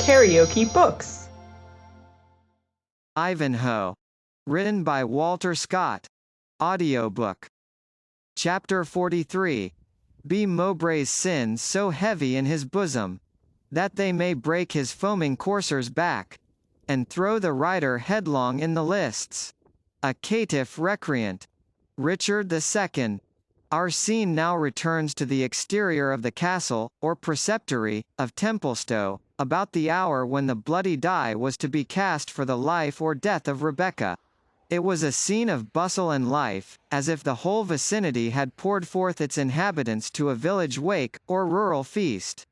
KaraokeBooks. Ivanhoe. Written by Walter Scott. Audiobook. Chapter 43. Be Mowbray's sins so heavy in his bosom, that they may break his foaming courser's back, and throw the rider headlong in the lists. A caitiff recreant. Richard II. Our scene now returns to the exterior of the castle, or preceptory, of Templestowe, about the hour when the bloody die was to be cast for the life or death of Rebecca. It was a scene of bustle and life, as if the whole vicinity had poured forth its inhabitants to a village wake, or rural feast.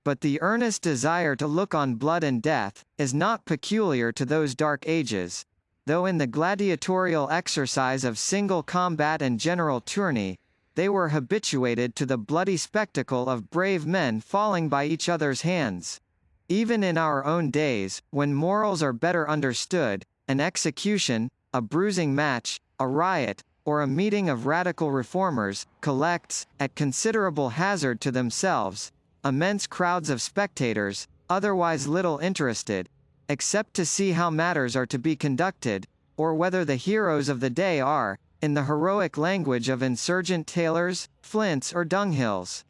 But the earnest desire to look on blood and death, is not peculiar to those dark ages, though in the gladiatorial exercise of single combat and general tourney, they were habituated to the bloody spectacle of brave men falling by each other's hands. Even in our own days, when morals are better understood, an execution, a bruising match, a riot, or a meeting of radical reformers, collects, at considerable hazard to themselves, immense crowds of spectators, otherwise little interested, except to see how matters are to be conducted, or whether the heroes of the day are, in the heroic language of insurgent tailors, flints or dunghills.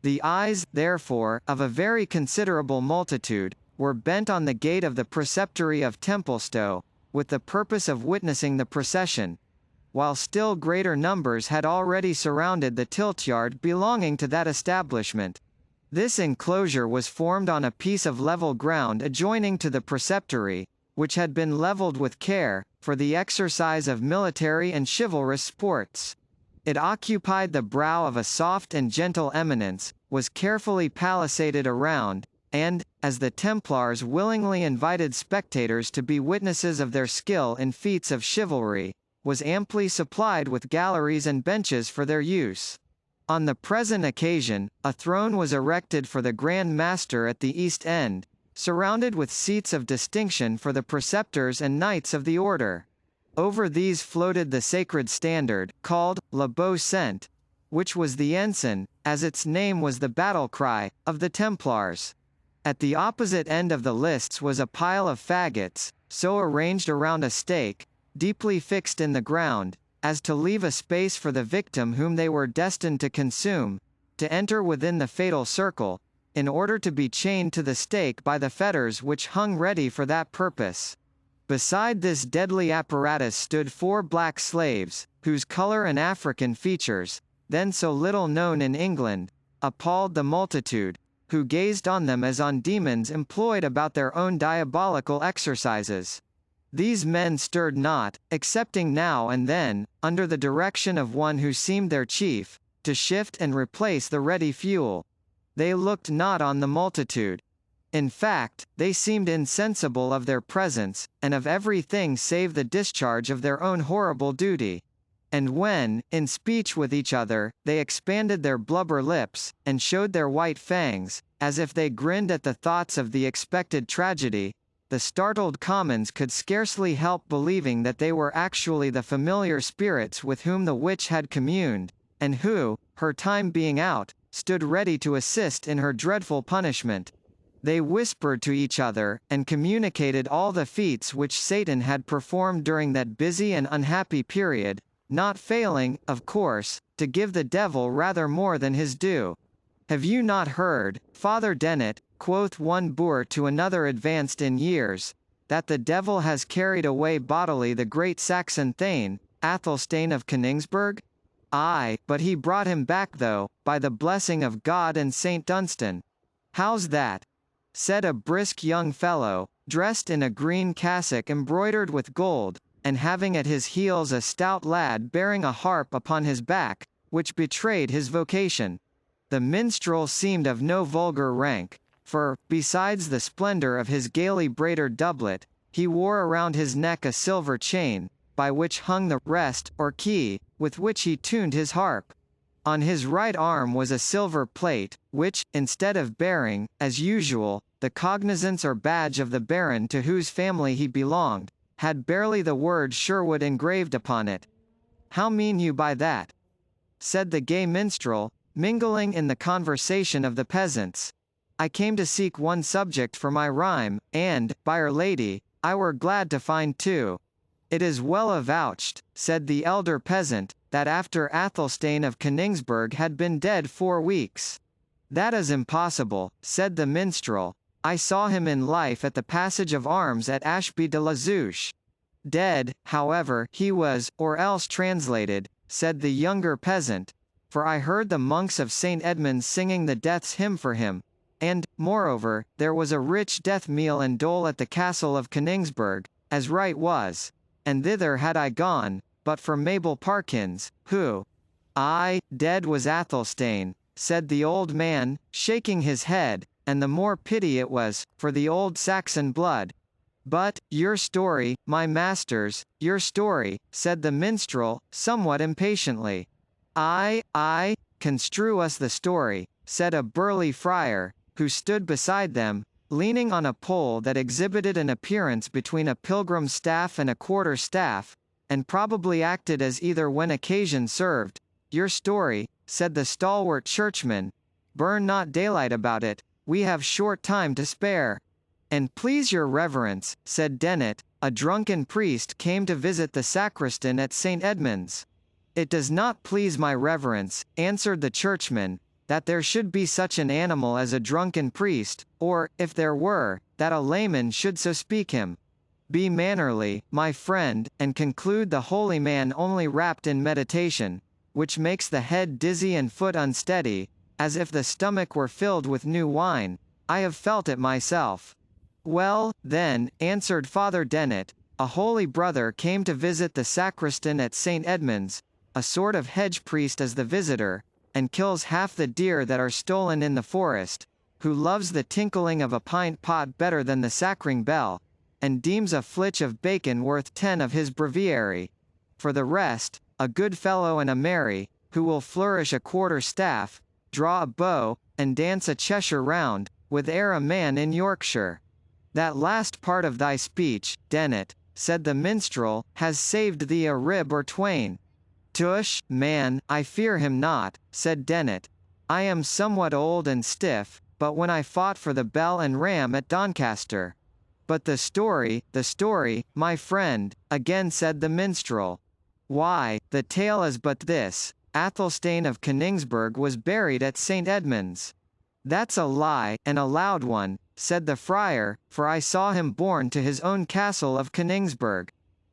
The eyes, therefore, of a very considerable multitude, were bent on the gate of the preceptory of Templestowe, with the purpose of witnessing the procession, while still greater numbers had already surrounded the tiltyard belonging to that establishment. This enclosure was formed on a piece of level ground adjoining to the preceptory, which had been levelled with care, for the exercise of military and chivalrous sports. It occupied the brow of a soft and gentle eminence, was carefully palisaded around, and, as the Templars willingly invited spectators to be witnesses of their skill in feats of chivalry, was amply supplied with galleries and benches for their use. On the present occasion, a throne was erected for the Grand Master at the east end, surrounded with seats of distinction for the preceptors and knights of the order. Over these floated the sacred standard, called Le Beau Cent, which was the ensign, as its name was the battle cry, of the Templars. At the opposite end of the lists was a pile of faggots, so arranged around a stake, deeply fixed in the ground, as to leave a space for the victim whom they were destined to consume, to enter within the fatal circle, in order to be chained to the stake by the fetters which hung ready for that purpose. Beside this deadly apparatus stood 4 black slaves, whose colour and African features, then so little known in England, appalled the multitude, who gazed on them as on demons employed about their own diabolical exercises. These men stirred not, excepting now and then, under the direction of one who seemed their chief, to shift and replace the ready fuel. They looked not on the multitude. In fact, they seemed insensible of their presence, and of everything save the discharge of their own horrible duty. And when, in speech with each other, they expanded their blubber lips, and showed their white fangs, as if they grinned at the thoughts of the expected tragedy, the startled commons could scarcely help believing that they were actually the familiar spirits with whom the witch had communed, and who, her time being out, stood ready to assist in her dreadful punishment. They whispered to each other, and communicated all the feats which Satan had performed during that busy and unhappy period, not failing, of course, to give the devil rather more than his due. Have you not heard, Father Dennet, quoth one boor to another advanced in years, that the devil has carried away bodily the great Saxon Thane, Athelstane of Königsberg? Aye, but he brought him back though, by the blessing of God and Saint Dunstan. How's that? Said a brisk young fellow, dressed in a green cassock embroidered with gold, and having at his heels a stout lad bearing a harp upon his back, which betrayed his vocation. The minstrel seemed of no vulgar rank, for, besides the splendour of his gaily braided doublet, he wore around his neck a silver chain, by which hung the rest, or key, with which he tuned his harp. On his right arm was a silver plate, which, instead of bearing, as usual, the cognizance or badge of the baron to whose family he belonged, had barely the word Sherwood engraved upon it. How mean you by that? Said the gay minstrel, mingling in the conversation of the peasants. I came to seek one subject for my rhyme, and, by'r lady, I were glad to find two. It is well avouched, said the elder peasant, that after Athelstane of Königsberg had been dead 4 weeks. That is impossible, said the minstrel. I saw him in life at the passage of arms at Ashby de la Zouche. Dead, however, he was, or else translated, said the younger peasant, for I heard the monks of St. Edmund's singing the death's hymn for him, and, moreover, there was a rich death meal and dole at the castle of Königsberg, as right was, and thither had I gone, but for Mabel Parkins, who, "Aye, dead was Athelstane," said the old man, shaking his head, and the more pity it was, for the old Saxon blood. But, your story, my masters, your story, said the minstrel, somewhat impatiently. Aye, construe us the story, said a burly friar, who stood beside them, leaning on a pole that exhibited an appearance between a pilgrim's staff and a quarter staff, and probably acted as either when occasion served. Your story, said the stalwart churchman. Burn not daylight about it, we have short time to spare. And please your reverence, said Dennet, a drunken priest came to visit the sacristan at St. Edmund's. It does not please my reverence, answered the churchman, that there should be such an animal as a drunken priest, or, if there were, that a layman should so speak him. Be mannerly, my friend, and conclude the holy man only wrapped in meditation, which makes the head dizzy and foot unsteady, as if the stomach were filled with new wine. I have felt it myself. Well, then, answered Father Dennet, a holy brother came to visit the sacristan at St. Edmund's, a sort of hedge priest as the visitor, and kills half the deer that are stolen in the forest, who loves the tinkling of a pint pot better than the sacring bell, and deems a flitch of bacon worth 10 of his breviary. For the rest, a good fellow and a merry, who will flourish a quarter staff, draw a bow, and dance a Cheshire round, with e'er a man in Yorkshire. That last part of thy speech, Dennet, said the minstrel, has saved thee a rib or twain. Tush, man, I fear him not, said Dennet. I am somewhat old and stiff, but when I fought for the Bell and Ram at Doncaster. But the story, my friend, again said the minstrel. Why, the tale is but this, Athelstane of Königsberg was buried at St. Edmund's. That's a lie, and a loud one, said the friar, for I saw him borne to his own castle of Königsberg.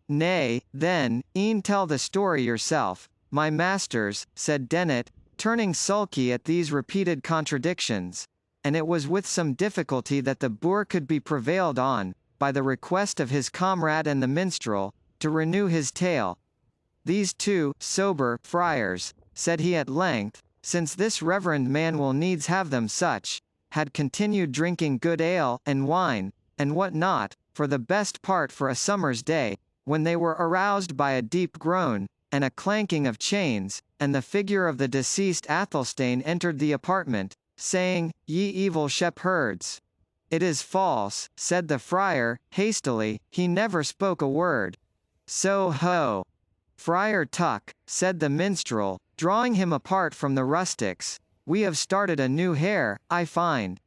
Nay, then, e'en tell the story yourself, my masters, said Dennet, turning sulky at these repeated contradictions. And it was with some difficulty that the boor could be prevailed on, by the request of his comrade and the minstrel, to renew his tale. These two, sober, friars, said he at length, since this reverend man will needs have them such, had continued drinking good ale, and wine, and what not, for the best part for a summer's day, when they were aroused by a deep groan, and a clanking of chains, and the figure of the deceased Athelstane entered the apartment, saying, Ye evil shepherds. It is false, said the friar, hastily, he never spoke a word. So ho! Friar Tuck, said the minstrel, drawing him apart from the rustics, we have started a new hare, I find.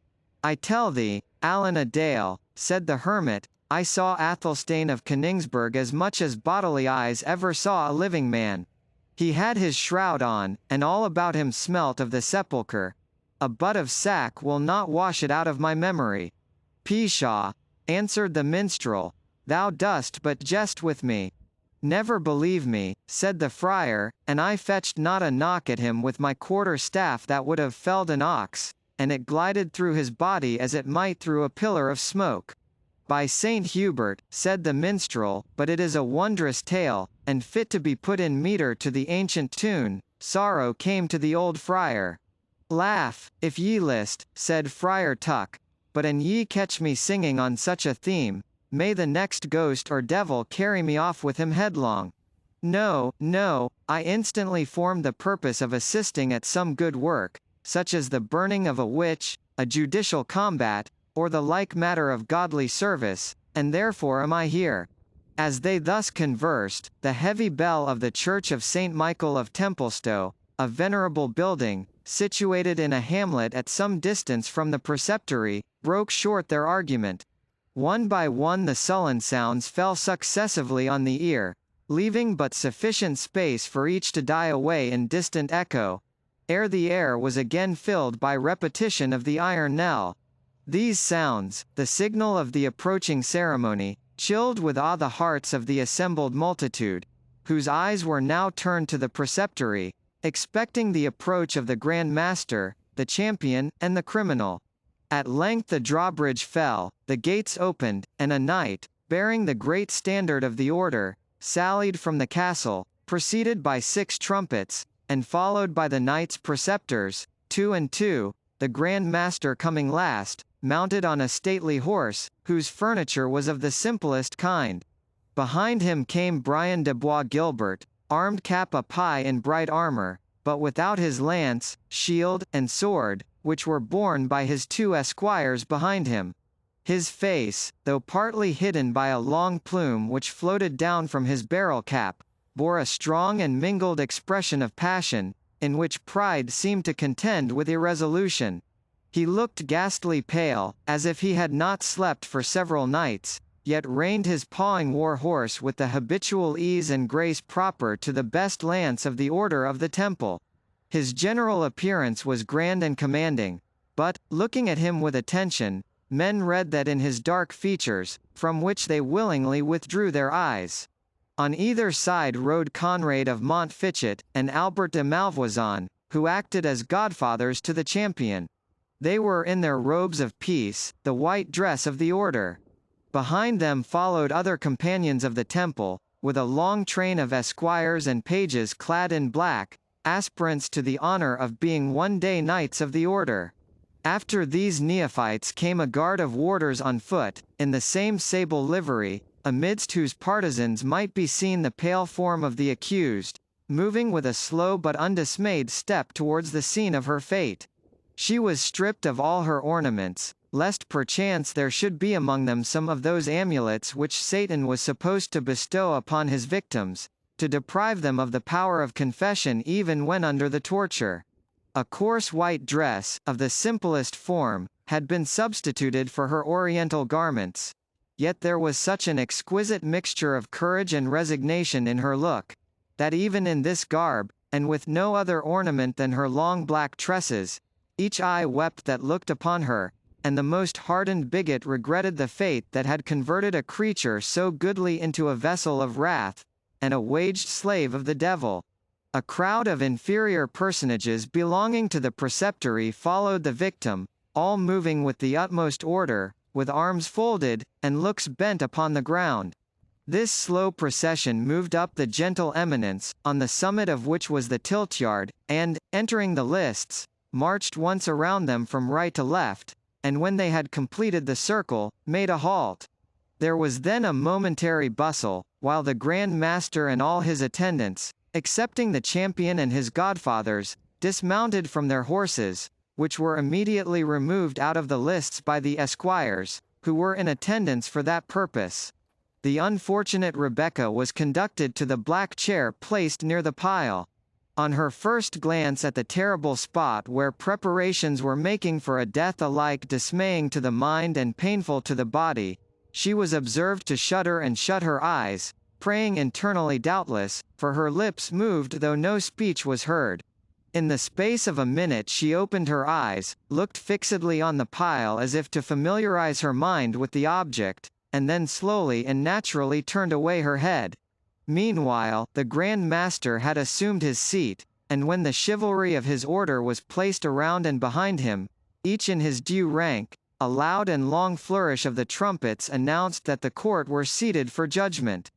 I tell thee, Allan a Dale, said the hermit, I saw Athelstane of Königsberg as much as bodily eyes ever saw a living man. He had his shroud on, and all about him smelt of the sepulchre. A butt of sack will not wash it out of my memory. Pshaw, answered the minstrel, thou dost but jest with me. Never believe me, said the friar, and I fetched not a knock at him with my quarter staff that would have felled an ox, and it glided through his body as it might through a pillar of smoke. By Saint Hubert, said the minstrel, but it is a wondrous tale, and fit to be put in metre to the ancient tune, sorrow came to the old friar. Laugh, if ye list, said Friar Tuck, but an ye catch me singing on such a theme, may the next ghost or devil carry me off with him headlong. No, I instantly formed the purpose of assisting at some good work, such as the burning of a witch, a judicial combat, or the like matter of godly service, and therefore am I here. As they thus conversed, the heavy bell of the church of St. Michael of Templestowe, a venerable building, situated in a hamlet at some distance from the preceptory, broke short their argument. One by one the sullen sounds fell successively on the ear, leaving but sufficient space for each to die away in distant echo, ere the air was again filled by repetition of the iron knell. These sounds, the signal of the approaching ceremony, chilled with awe the hearts of the assembled multitude, whose eyes were now turned to the preceptory, expecting the approach of the Grand Master, the champion, and the criminal. At length the drawbridge fell, the gates opened, and a knight, bearing the great standard of the order, sallied from the castle, preceded by 6 trumpets, and followed by the knights preceptors, 2 and 2, the Grand Master coming last, mounted on a stately horse, whose furniture was of the simplest kind. Behind him came Brian de Bois Guilbert, armed cap a pie in bright armor, but without his lance, shield, and sword, which were borne by his 2 esquires behind him. His face, though partly hidden by a long plume which floated down from his barrel cap, bore a strong and mingled expression of passion, in which pride seemed to contend with irresolution. He looked ghastly pale, as if he had not slept for several nights, yet reined his pawing war horse with the habitual ease and grace proper to the best lance of the Order of the Temple. His general appearance was grand and commanding, but, looking at him with attention, men read that in his dark features, from which they willingly withdrew their eyes. On either side rode Conrad of Montfichet, and Albert de Malvoisin, who acted as godfathers to the champion. They were in their robes of peace, the white dress of the order. Behind them followed other companions of the temple, with a long train of esquires and pages clad in black, aspirants to the honor of being one day knights of the order. After these neophytes came a guard of warders on foot, in the same sable livery, amidst whose partisans might be seen the pale form of the accused, moving with a slow but undismayed step towards the scene of her fate. She was stripped of all her ornaments, lest perchance there should be among them some of those amulets which Satan was supposed to bestow upon his victims, to deprive them of the power of confession even when under the torture. A coarse white dress, of the simplest form, had been substituted for her oriental garments. Yet there was such an exquisite mixture of courage and resignation in her look, that even in this garb, and with no other ornament than her long black tresses, each eye wept that looked upon her, and the most hardened bigot regretted the fate that had converted a creature so goodly into a vessel of wrath, and a waged slave of the devil. A crowd of inferior personages belonging to the preceptory followed the victim, all moving with the utmost order, with arms folded, and looks bent upon the ground. This slow procession moved up the gentle eminence, on the summit of which was the tiltyard, and, entering the lists, marched once around them from right to left, and when they had completed the circle, made a halt. There was then a momentary bustle, while the Grand Master and all his attendants, excepting the champion and his godfathers, dismounted from their horses, which were immediately removed out of the lists by the esquires, who were in attendance for that purpose. The unfortunate Rebecca was conducted to the black chair placed near the pile. On her first glance at the terrible spot where preparations were making for a death alike dismaying to the mind and painful to the body, she was observed to shudder and shut her eyes, praying internally doubtless, for her lips moved though no speech was heard. In the space of a minute she opened her eyes, looked fixedly on the pile as if to familiarize her mind with the object, and then slowly and naturally turned away her head. Meanwhile, the Grand Master had assumed his seat, and when the chivalry of his order was placed around and behind him, each in his due rank, a loud and long flourish of the trumpets announced that the court were seated for judgment.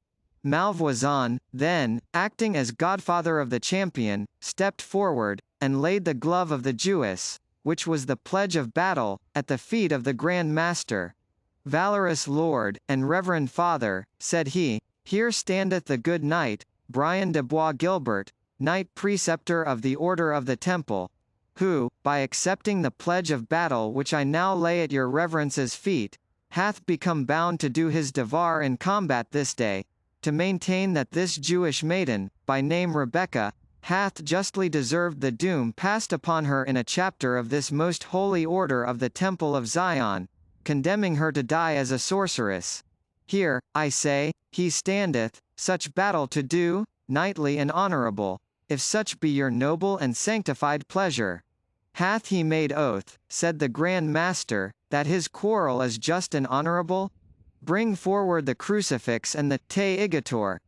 Malvoisin, then, acting as godfather of the champion, stepped forward, and laid the glove of the Jewess, which was the pledge of battle, at the feet of the Grand Master. "Valorous lord, and reverend father," said he, "here standeth the good knight, Brian de Bois Guilbert, knight preceptor of the Order of the Temple, who, by accepting the pledge of battle which I now lay at your reverence's feet, hath become bound to do his devoir in combat this day, to maintain that this Jewish maiden, by name Rebecca, hath justly deserved the doom passed upon her in a chapter of this most holy order of the Temple of Zion, condemning her to die as a sorceress. Here, I say, he standeth, such battle to do, knightly and honourable, if such be your noble and sanctified pleasure. Hath he made oath, said the Grand Master, that his quarrel is just and honourable? Bring forward the crucifix and the te igitur.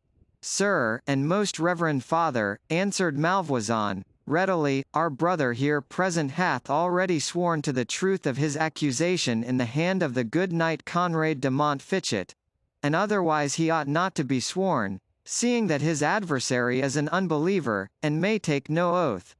Sir, and most reverend Father, answered Malvoisin, readily, our brother here present hath already sworn to the truth of his accusation in the hand of the good knight Conrad de Montfichet, and otherwise he ought not to be sworn, seeing that his adversary is an unbeliever, and may take no oath.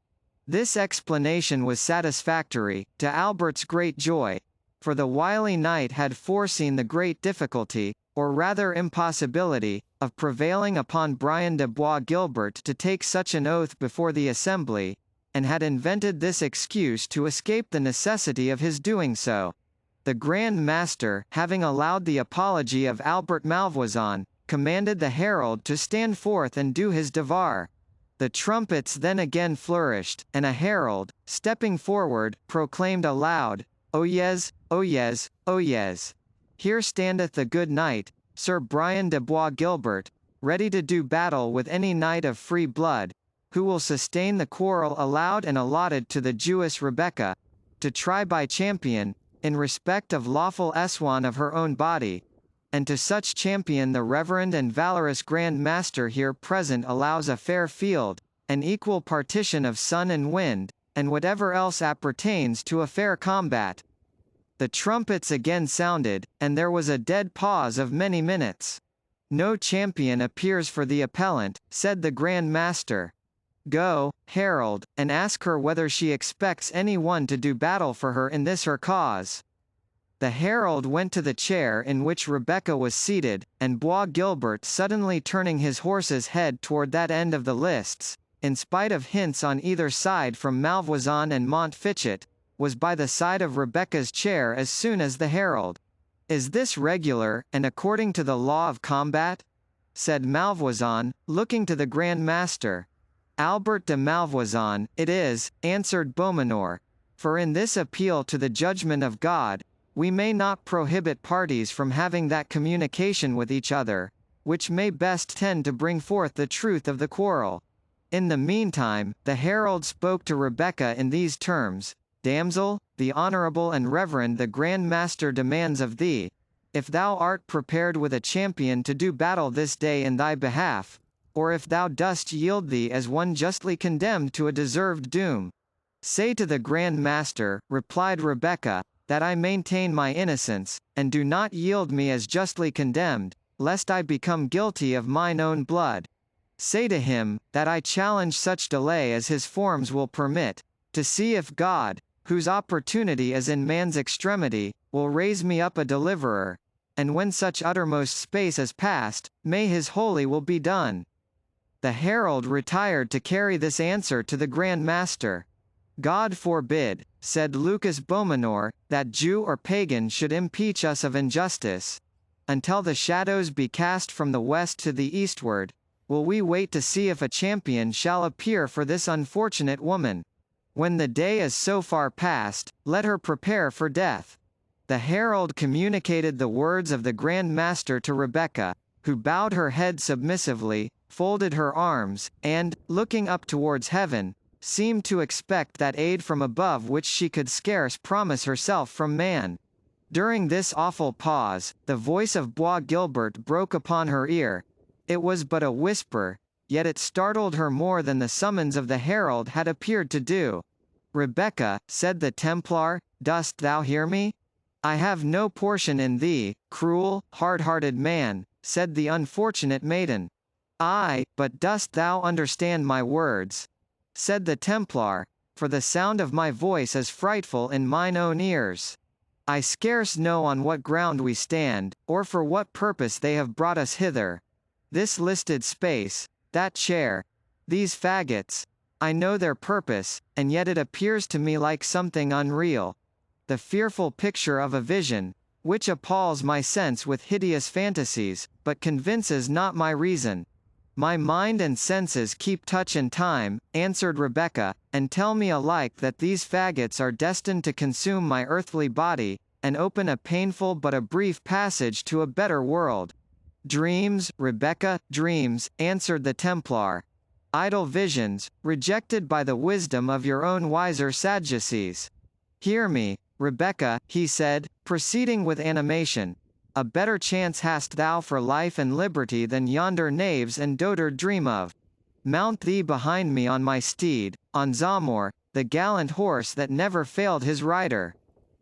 This explanation was satisfactory, to Albert's great joy, for the wily knight had foreseen the great difficulty, or rather impossibility, of prevailing upon Brian de Bois Guilbert to take such an oath before the assembly, and had invented this excuse to escape the necessity of his doing so. The Grand Master, having allowed the apology of Albert Malvoisin, commanded the herald to stand forth and do his devoir. The trumpets then again flourished, and a herald, stepping forward, proclaimed aloud, Oyez, oyez, oyez. Here standeth the good knight, Sir Brian de Bois Guilbert, ready to do battle with any knight of free blood, who will sustain the quarrel allowed and allotted to the Jewess Rebecca, to try by champion, in respect of lawful eswan of her own body, and to such champion the reverend and valorous Grand Master here present allows a fair field, an equal partition of sun and wind, and whatever else appertains to a fair combat. The trumpets again sounded, and there was a dead pause of many minutes. No champion appears for the appellant, said the Grand Master. Go, herald, and ask her whether she expects any one to do battle for her in this her cause. The herald went to the chair in which Rebecca was seated, and Bois Guilbert suddenly turning his horse's head toward that end of the lists, in spite of hints on either side from Malvoisin and Montfichet, was by the side of Rebecca's chair as soon as the herald. Is this regular, and according to the law of combat? Said Malvoisin, looking to the Grand Master. Albert de Malvoisin, it is, answered Beaumanoir, for in this appeal to the judgment of God, we may not prohibit parties from having that communication with each other, which may best tend to bring forth the truth of the quarrel. In the meantime, the herald spoke to Rebecca in these terms, Damsel, the honourable and reverend the Grand Master demands of thee, if thou art prepared with a champion to do battle this day in thy behalf, or if thou dost yield thee as one justly condemned to a deserved doom. Say to the Grand Master, replied Rebecca, that I maintain my innocence, and do not yield me as justly condemned, lest I become guilty of mine own blood. Say to him, that I challenge such delay as his forms will permit, to see if God, whose opportunity is in man's extremity, will raise me up a deliverer, and when such uttermost space is past, may his holy will be done. The herald retired to carry this answer to the Grand Master. God forbid, said Lucas Beaumanoir, that Jew or pagan should impeach us of injustice. Until the shadows be cast from the west to the eastward, will we wait to see if a champion shall appear for this unfortunate woman. When the day is so far past, let her prepare for death. The herald communicated the words of the Grand Master to Rebecca, who bowed her head submissively, folded her arms, and, looking up towards heaven, seemed to expect that aid from above which she could scarce promise herself from man. During this awful pause, the voice of Bois Guilbert broke upon her ear. It was but a whisper, yet it startled her more than the summons of the herald had appeared to do. Rebecca, said the Templar, dost thou hear me? I have no portion in thee, cruel, hard-hearted man, said the unfortunate maiden. Ay, but dost thou understand my words? Said the Templar, for the sound of my voice is frightful in mine own ears. I scarce know on what ground we stand, or for what purpose they have brought us hither. This listed space, that chair, these faggots, I know their purpose, and yet it appears to me like something unreal. The fearful picture of a vision, which appalls my sense with hideous fantasies, but convinces not my reason. My mind and senses keep touch and time, answered Rebecca, and tell me alike that these faggots are destined to consume my earthly body, and open a painful but a brief passage to a better world. Dreams, Rebecca, dreams, answered the Templar. Idle visions, rejected by the wisdom of your own wiser Sadducees. Hear me, Rebecca, he said, proceeding with animation. A better chance hast thou for life and liberty than yonder knaves and dotard dream of. Mount thee behind me on my steed, on Zamor, the gallant horse that never failed his rider.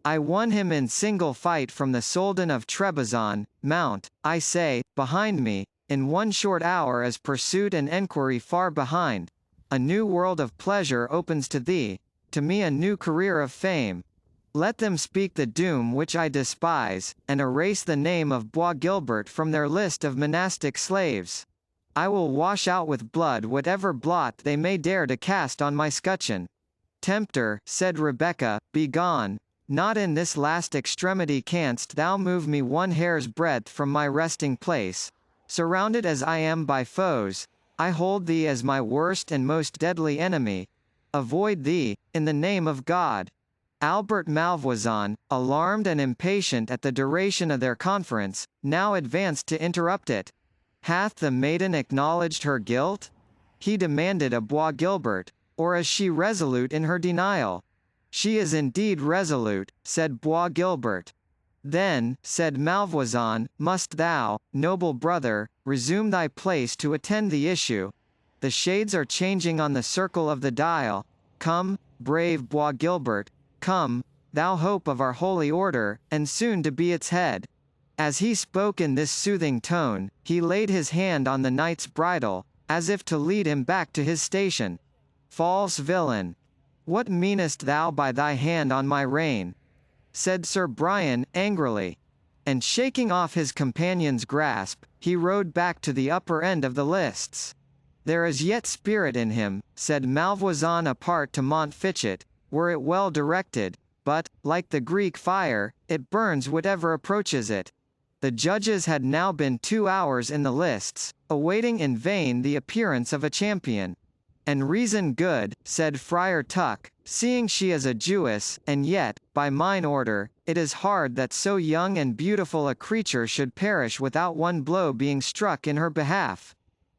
I won him in single fight from the Soldan of Trebizond. Mount, I say, behind me, in one short hour as pursuit and enquiry far behind. A new world of pleasure opens to thee, to me a new career of fame. Let them speak the doom which I despise, and erase the name of Bois Guilbert from their list of monastic slaves. I will wash out with blood whatever blot they may dare to cast on my scutcheon. Tempter, said Rebecca, begone. Not in this last extremity canst thou move me one hair's breadth from my resting place. Surrounded as I am by foes, I hold thee as my worst and most deadly enemy. Avoid thee, in the name of God. Albert Malvoisin, alarmed and impatient at the duration of their conference, now advanced to interrupt it. Hath the maiden acknowledged her guilt? He demanded of Bois Guilbert, or is she resolute in her denial? She is indeed resolute, said Bois Guilbert. Then, said Malvoisin, must thou, noble brother, resume thy place to attend the issue. The shades are changing on the circle of the dial. Come, brave Bois Guilbert, come, thou hope of our holy order, and soon to be its head. As he spoke in this soothing tone, he laid his hand on the knight's bridle, as if to lead him back to his station. False villain! What meanest thou by thy hand on my rein? Said Sir Brian, angrily. And shaking off his companion's grasp, he rode back to the upper end of the lists. There is yet spirit in him, said Malvoisin apart to Montfichet, were it well directed, but, like the Greek fire, it burns whatever approaches it. The judges had now been 2 hours in the lists, awaiting in vain the appearance of a champion. And reason good, said Friar Tuck, seeing she is a Jewess, and yet, by mine order, it is hard that so young and beautiful a creature should perish without one blow being struck in her behalf.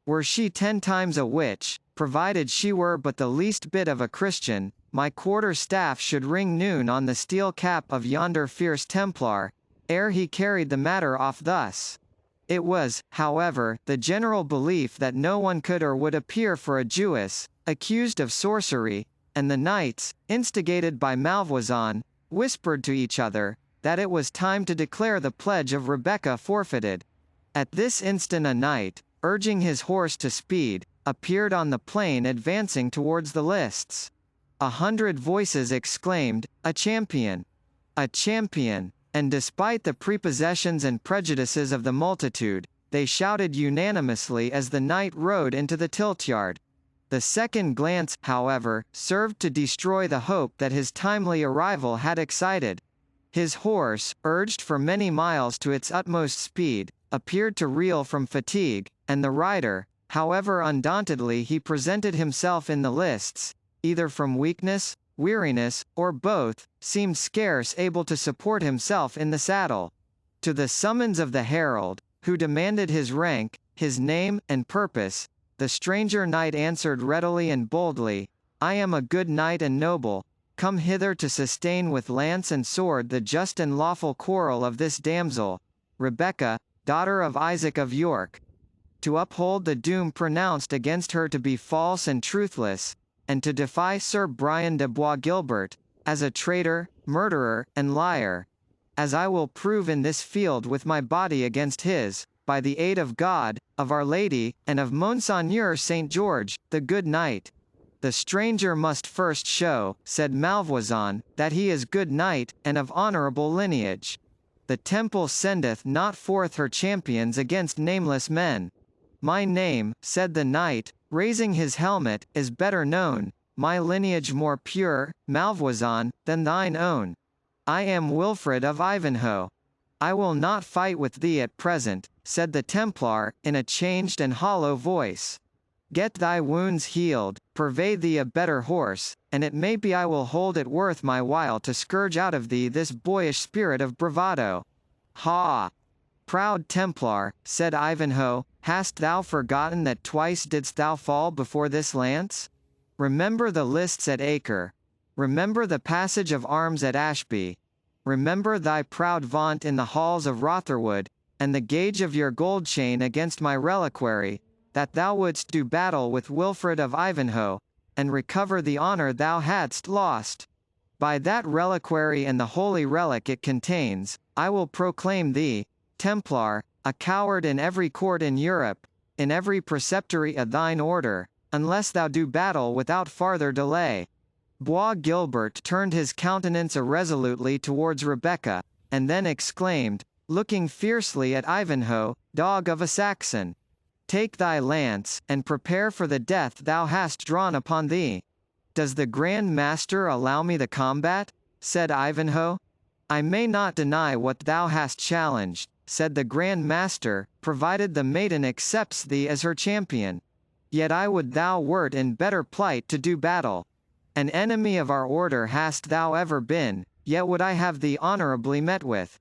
Were she 10 times a witch, provided she were but the least bit of a Christian, my quarter staff should ring noon on the steel cap of yonder fierce Templar, ere he carried the matter off thus. It was, however, the general belief that no one could or would appear for a Jewess, accused of sorcery, and the knights, instigated by Malvoisin, whispered to each other, that it was time to declare the pledge of Rebecca forfeited. At this instant a knight, urging his horse to speed, appeared on the plain advancing towards the lists. 100 voices exclaimed, "A champion! A champion!" And despite the prepossessions and prejudices of the multitude, they shouted unanimously as the knight rode into the tiltyard. The second glance, however, served to destroy the hope that his timely arrival had excited. His horse, urged for many miles to its utmost speed, appeared to reel from fatigue, and the rider, however undauntedly he presented himself in the lists, either from weakness, weariness, or both, seemed scarce able to support himself in the saddle. To the summons of the herald, who demanded his rank, his name, and purpose, the stranger knight answered readily and boldly, "I am a good knight and noble, come hither to sustain with lance and sword the just and lawful quarrel of this damsel, Rebecca, daughter of Isaac of York, to uphold the doom pronounced against her to be false and truthless, and to defy Sir Brian de Bois Guilbert, as a traitor, murderer, and liar, as I will prove in this field with my body against his, by the aid of God, of Our Lady, and of Monseigneur Saint George, the good knight. The stranger must first show, said Malvoisin, that he is good knight, and of honourable lineage. The temple sendeth not forth her champions against nameless men. My name, said the knight, raising his helmet, is better known, my lineage more pure, Malvoisin, than thine own. I am Wilfred of Ivanhoe. I will not fight with thee at present, said the Templar, in a changed and hollow voice. "Get thy wounds healed, purvey thee a better horse, and it may be I will hold it worth my while to scourge out of thee this boyish spirit of bravado." "Ha! Proud Templar," said Ivanhoe, "hast thou forgotten that twice didst thou fall before this lance? Remember the lists at Acre. Remember the passage of arms at Ashby. Remember thy proud vaunt in the halls of Rotherwood, and the gage of your gold chain against my reliquary, that thou wouldst do battle with Wilfred of Ivanhoe, and recover the honour thou hadst lost. By that reliquary and the holy relic it contains, I will proclaim thee, Templar, a coward in every court in Europe, in every preceptory of thine order, unless thou do battle without farther delay." Bois Guilbert turned his countenance irresolutely towards Rebecca, and then exclaimed, looking fiercely at Ivanhoe, "Dog of a Saxon! Take thy lance, and prepare for the death thou hast drawn upon thee." "Does the Grand Master allow me the combat?" said Ivanhoe. "I may not deny what thou hast challenged," said the Grand Master, "provided the maiden accepts thee as her champion. Yet I would thou wert in better plight to do battle. An enemy of our order hast thou ever been, yet would I have thee honourably met with."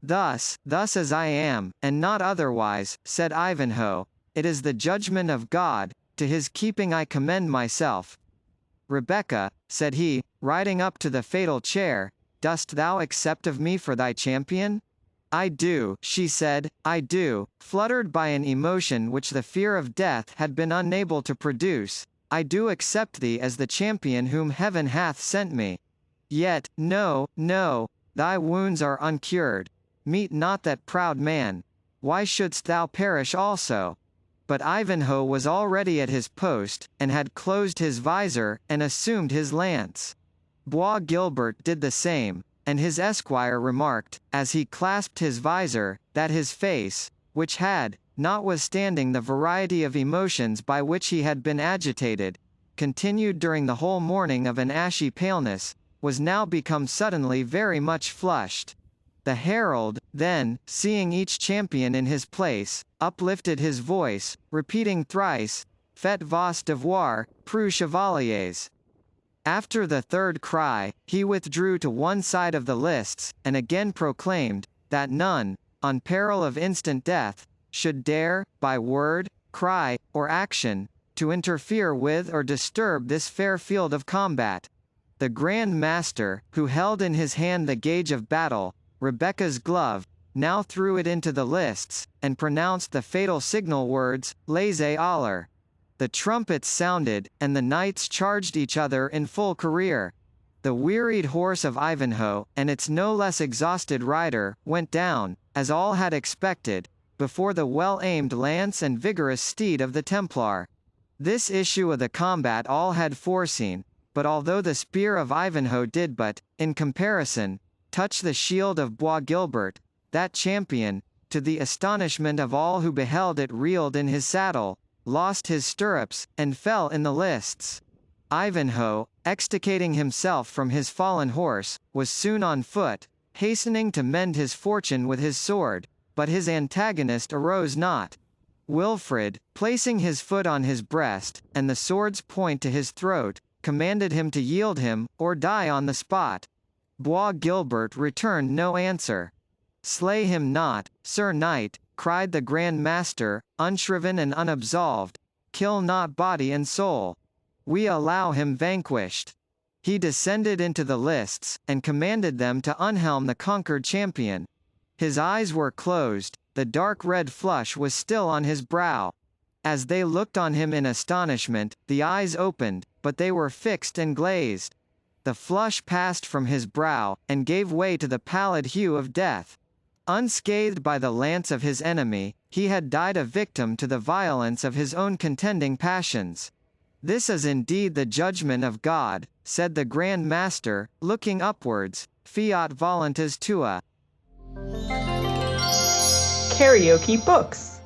Thus as I am, and not otherwise," said Ivanhoe, "it is the judgment of God, to his keeping I commend myself." "Rebecca," said he, riding up to the fatal chair, "dost thou accept of me for thy champion?" "I do," she said, "I do," fluttered by an emotion which the fear of death had been unable to produce. "I do accept thee as the champion whom heaven hath sent me. Yet, no, thy wounds are uncured. Meet not that proud man. Why shouldst thou perish also?" But Ivanhoe was already at his post, and had closed his visor, and assumed his lance. Bois Guilbert did the same, and his esquire remarked, as he clasped his visor, that his face, which had, notwithstanding the variety of emotions by which he had been agitated, continued during the whole morning of an ashy paleness, was now become suddenly very much flushed. The herald, then, seeing each champion in his place, uplifted his voice, repeating thrice, "Faites vos devoirs, preux chevaliers." After the third cry, he withdrew to one side of the lists, and again proclaimed, that none, on peril of instant death, should dare, by word, cry, or action, to interfere with or disturb this fair field of combat. The Grand Master, who held in his hand the gage of battle, Rebecca's glove, now threw it into the lists, and pronounced the fatal signal words, "Laissez aller." The trumpets sounded, and the knights charged each other in full career. The wearied horse of Ivanhoe, and its no less exhausted rider, went down, as all had expected, before the well-aimed lance and vigorous steed of the Templar. This issue of the combat all had foreseen, but although the spear of Ivanhoe did but, in comparison, touch the shield of Bois Guilbert, that champion, to the astonishment of all who beheld it, reeled in his saddle, lost his stirrups, and fell in the lists. Ivanhoe, extricating himself from his fallen horse, was soon on foot, hastening to mend his fortune with his sword, but his antagonist arose not. Wilfred, placing his foot on his breast, and the sword's point to his throat, commanded him to yield him, or die on the spot. Bois Guilbert returned no answer. "Slay him not, Sir Knight," cried the Grand Master, unshriven and unabsolved. "Kill not body and soul. We allow him vanquished." He descended into the lists, and commanded them to unhelm the conquered champion. His eyes were closed, the dark red flush was still on his brow. As they looked on him in astonishment, the eyes opened, but they were fixed and glazed. The flush passed from his brow, and gave way to the pallid hue of death. Unscathed by the lance of his enemy, he had died a victim to the violence of his own contending passions. "This is indeed the judgment of God," said the Grand Master, looking upwards, "fiat voluntas tua." Karaoke Books.